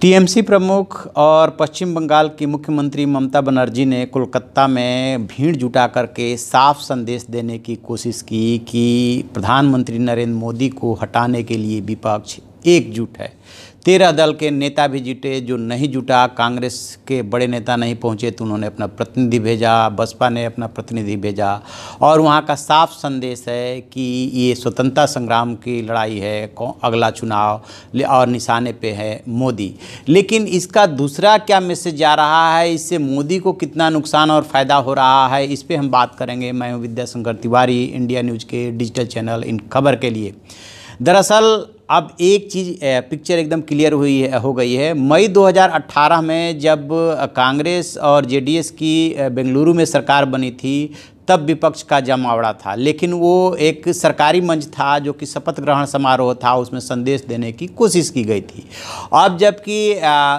TMC प्रमुख और पश्चिम बंगाल की मुख्यमंत्री ममता बनर्जी ने कोलकाता में भीड़ जुटा करके साफ संदेश देने की कोशिश की कि प्रधानमंत्री नरेंद्र मोदी को हटाने के लिए विपक्ष एकजुट है। 13 दल के नेता भी जुटे, जो नहीं जुटा, कांग्रेस के बड़े नेता नहीं पहुंचे तो उन्होंने अपना प्रतिनिधि भेजा, बसपा ने अपना प्रतिनिधि भेजा और वहां का साफ संदेश है कि ये स्वतंत्रता संग्राम की लड़ाई है, अगला चुनाव और निशाने पे है मोदी। लेकिन इसका दूसरा क्या मैसेज जा रहा है, इससे मोदी को कितना नुकसान और फ़ायदा हो रहा है, इस पर हम बात करेंगे। मैं हूं विद्याशंकर तिवारी, इंडिया न्यूज़ के डिजिटल चैनल इन खबर के लिए। दरअसल अब एक चीज़ पिक्चर एकदम क्लियर हो गई है। मई 2018 में जब कांग्रेस और जेडीएस की बेंगलुरु में सरकार बनी थी तब विपक्ष का जमावड़ा था, लेकिन वो एक सरकारी मंच था जो कि शपथ ग्रहण समारोह था, उसमें संदेश देने की कोशिश की गई थी। अब जबकि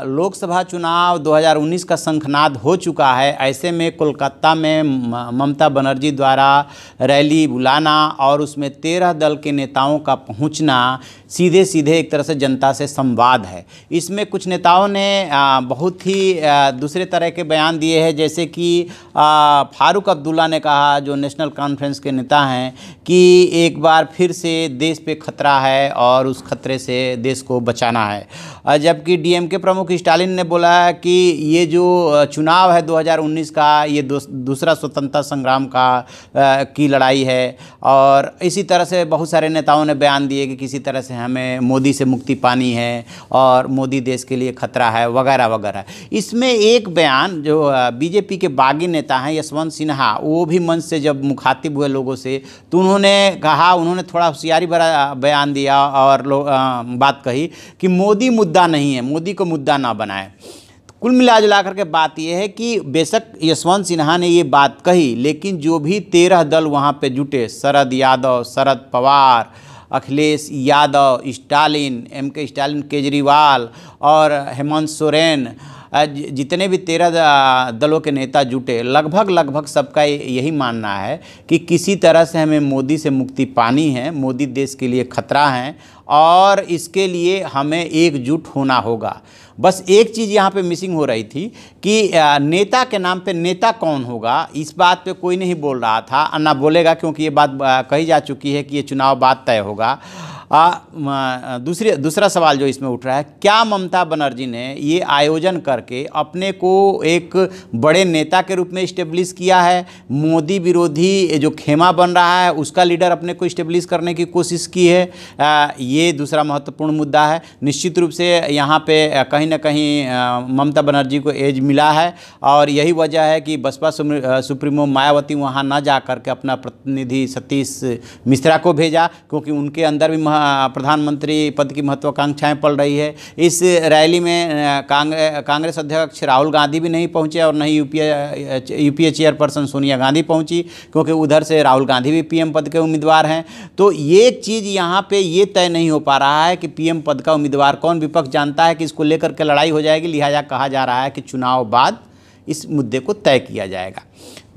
लोकसभा चुनाव 2019 का शंखनाद हो चुका है, ऐसे में कोलकाता में ममता बनर्जी द्वारा रैली बुलाना और उसमें 13 दल के नेताओं का पहुंचना सीधे सीधे एक तरह से जनता से संवाद है। इसमें कुछ नेताओं ने बहुत ही दूसरे तरह के बयान दिए हैं, जैसे कि फारूक अब्दुल्ला ने कहा, जो नेशनल कॉन्फ्रेंस के नेता हैं, कि एक बार फिर से देश पे खतरा है और उस खतरे से देश को बचाना है। जबकि डीएमके प्रमुख स्टालिन ने बोला कि ये जो चुनाव है 2019 का, ये दूसरा स्वतंत्रता संग्राम की लड़ाई है। और इसी तरह से बहुत सारे नेताओं ने बयान दिए कि किसी तरह से हमें मोदी से मुक्ति पानी है और मोदी देश के लिए खतरा है, वगैरह वगैरह। इसमें एक बयान जो बीजेपी के बागी नेता हैं यशवंत सिन्हा, वो भी मंच से जब मुखातिब हुए लोगों से, तो उन्होंने थोड़ा होशियारी भरा बयान दिया और बात कही कि मोदी मुद्दा नहीं है, मोदी को मुद्दा ना बनाए। कुल मिला जुला करके बात यह है कि बेशक यशवंत सिन्हा ने ये बात कही, लेकिन जो भी 13 दल वहाँ पे जुटे, शरद यादव, शरद पवार, अखिलेश यादव, स्टालिन, एमके स्टालिन, केजरीवाल और हेमंत सोरेन, जितने भी 13 दलों के नेता जुटे, लगभग सबका यही मानना है कि किसी तरह से हमें मोदी से मुक्ति पानी है, मोदी देश के लिए खतरा है और इसके लिए हमें एकजुट होना होगा। बस एक चीज़ यहाँ पे मिसिंग हो रही थी कि नेता के नाम पे नेता कौन होगा, इस बात पे कोई नहीं बोल रहा था, ना बोलेगा, क्योंकि ये बात कही जा चुकी है कि ये चुनाव बाद तय होगा। दूसरा सवाल जो इसमें उठ रहा है, क्या ममता बनर्जी ने ये आयोजन करके अपने को एक बड़े नेता के रूप में इस्टेब्लिश किया है? मोदी विरोधी जो खेमा बन रहा है उसका लीडर अपने को इस्टेब्लिश करने की कोशिश की है? ये दूसरा महत्वपूर्ण मुद्दा है। निश्चित रूप से यहाँ पे कहीं ना कहीं ममता बनर्जी को एज मिला है और यही वजह है कि बसपा सुप्रीमो मायावती वहाँ न जा करके अपना प्रतिनिधि सतीश मिश्रा को भेजा, क्योंकि उनके अंदर भी प्रधानमंत्री पद की महत्वाकांक्षाएं पल रही है। इस रैली में कांग्रेस अध्यक्ष राहुल गांधी भी नहीं पहुंचे और नहीं यूपीए चेयरपर्सन सोनिया गांधी पहुंची, क्योंकि उधर से राहुल गांधी भी पीएम पद के उम्मीदवार हैं। तो ये चीज़ यहाँ पे ये तय नहीं हो पा रहा है कि पीएम पद का उम्मीदवार कौन। विपक्ष जानता है कि इसको लेकर के लड़ाई हो जाएगी, लिहाजा कहा जा रहा है कि चुनाव बाद इस मुद्दे को तय किया जाएगा।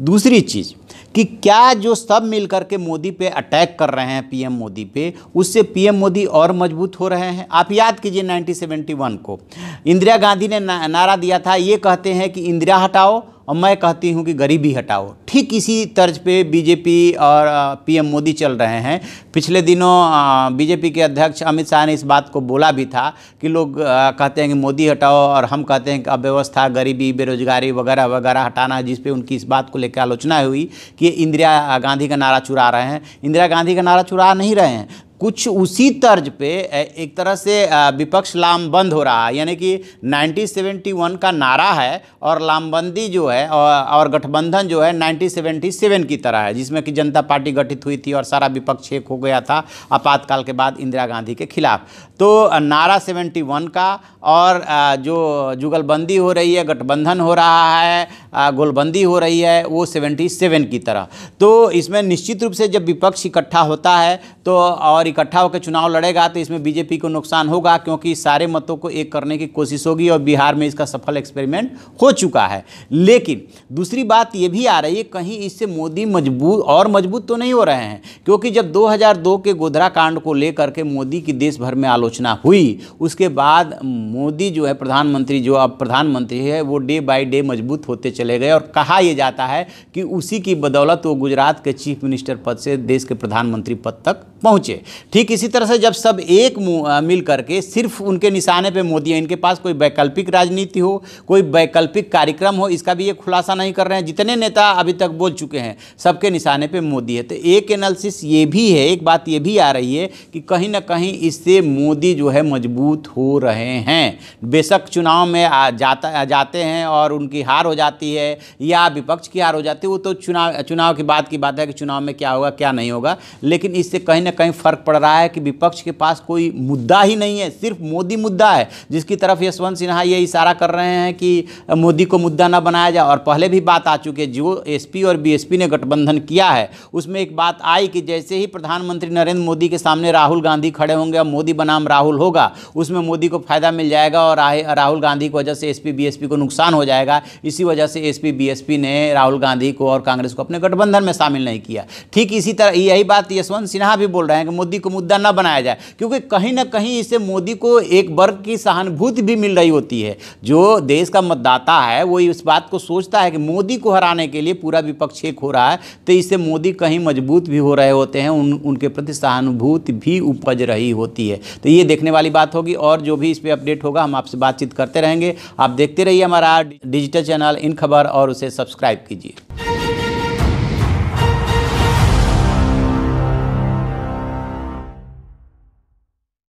दूसरी चीज़ कि क्या जो सब मिलकर के मोदी पे अटैक कर रहे हैं, पीएम मोदी पे, उससे पीएम मोदी और मजबूत हो रहे हैं? आप याद कीजिए 1971 को इंदिरा गांधी ने नारा दिया था, ये कहते हैं कि इंदिरा हटाओ और मैं कहती हूँ कि गरीबी हटाओ। ठीक इसी तर्ज पे बीजेपी और पीएम मोदी चल रहे हैं। पिछले दिनों बीजेपी के अध्यक्ष अमित शाह ने इस बात को बोला भी था कि लोग कहते हैं कि मोदी हटाओ और हम कहते हैं कि अव्यवस्था, गरीबी, बेरोजगारी वगैरह वगैरह हटाना है, जिस पे उनकी इस बात को लेकर आलोचना हुई कि ये इंदिरा गांधी का नारा चुरा रहे हैं। इंदिरा गांधी का नारा चुरा नहीं रहे हैं, कुछ उसी तर्ज पे एक तरह से विपक्ष लामबंद हो रहा है। यानी कि 1971 का नारा है और लामबंदी जो है और गठबंधन जो है 1977 की तरह है, जिसमें कि जनता पार्टी गठित हुई थी और सारा विपक्ष एक हो गया था आपातकाल के बाद इंदिरा गांधी के खिलाफ। तो नारा 71 का और जो जुगलबंदी हो रही है, गठबंधन हो रहा है, गोलबंदी हो रही है, वो 77 की तरह। तो इसमें निश्चित रूप से जब विपक्ष इकट्ठा होता है तो और इकट्ठा होकर चुनाव लड़ेगा तो इसमें बीजेपी को नुकसान होगा, क्योंकि सारे मतों को एक करने की कोशिश होगी और बिहार में इसका सफल एक्सपेरिमेंट हो चुका है। लेकिन दूसरी बात ये भी आ रही है, कहीं इससे मोदी मजबूत तो नहीं हो रहे हैं, क्योंकि जब 2002 के गोधरा कांड को लेकर के मोदी की देश भर में आलोचना हुई, उसके बाद मोदी जो है प्रधानमंत्री, जो अब प्रधानमंत्री है, वो डे बाय डे मजबूत होते चले गए और कहा यह जाता है कि उसी की बदौलत वो गुजरात के चीफ मिनिस्टर पद से देश के प्रधानमंत्री पद तक पहुंचे। ठीक इसी तरह से जब सब एक मिल करके सिर्फ उनके निशाने पे मोदी है, इनके पास कोई वैकल्पिक राजनीति हो, कोई वैकल्पिक कार्यक्रम हो, इसका भी ये खुलासा नहीं कर रहे हैं। जितने नेता अभी तक बोल चुके हैं सबके निशाने पे मोदी है। तो एक एनालिसिस ये भी है, एक बात ये भी आ रही है कि कहीं ना कहीं इससे मोदी जो है मजबूत हो रहे हैं। बेशक चुनाव में जाते हैं और उनकी हार हो जाती है या विपक्ष की हार हो जाती है, वो तो चुनाव की बात है कि चुनाव में क्या होगा क्या नहीं होगा, लेकिन इससे कहीं ना कहीं फर्क पड़ रहा है कि विपक्ष के पास कोई मुद्दा ही नहीं है, सिर्फ मोदी मुद्दा है, जिसकी तरफ यशवंत सिन्हा ये इशारा कर रहे हैं कि मोदी को मुद्दा ना बनाया जाए। और पहले भी बात आ चुकी है, जो एसपी और बीएसपी ने गठबंधन किया है उसमें एक बात आई कि जैसे ही प्रधानमंत्री नरेंद्र मोदी के सामने राहुल गांधी खड़े होंगे और मोदी बनाम राहुल होगा, उसमें मोदी को फायदा मिल जाएगा और राहुल गांधी की वजह से एसपी बीएसपी को नुकसान हो जाएगा। इसी वजह से एसपी बीएसपी ने राहुल गांधी को और कांग्रेस को अपने गठबंधन में शामिल नहीं किया। ठीक इसी तरह यही बात यशवंत सिन्हा भी बोल रहे हैं कि मोदी को मुद्दा न बनाया जाए, क्योंकि कहीं ना कहीं इससे मोदी को एक वर्ग की सहानुभूति भी मिल रही होती है। जो देश का मतदाता है वो इस बात को सोचता है कि मोदी को हराने के लिए पूरा विपक्ष एक हो रहा है, तो इससे मोदी कहीं मजबूत भी हो रहे होते हैं, उनके प्रति सहानुभूति भी उपज रही होती है। तो ये देखने वाली बात होगी और जो भी इस पर अपडेट होगा हम आपसे बातचीत करते रहेंगे। आप देखते रहिए हमारा डिजिटल चैनल इन खबर और उसे सब्सक्राइब कीजिए।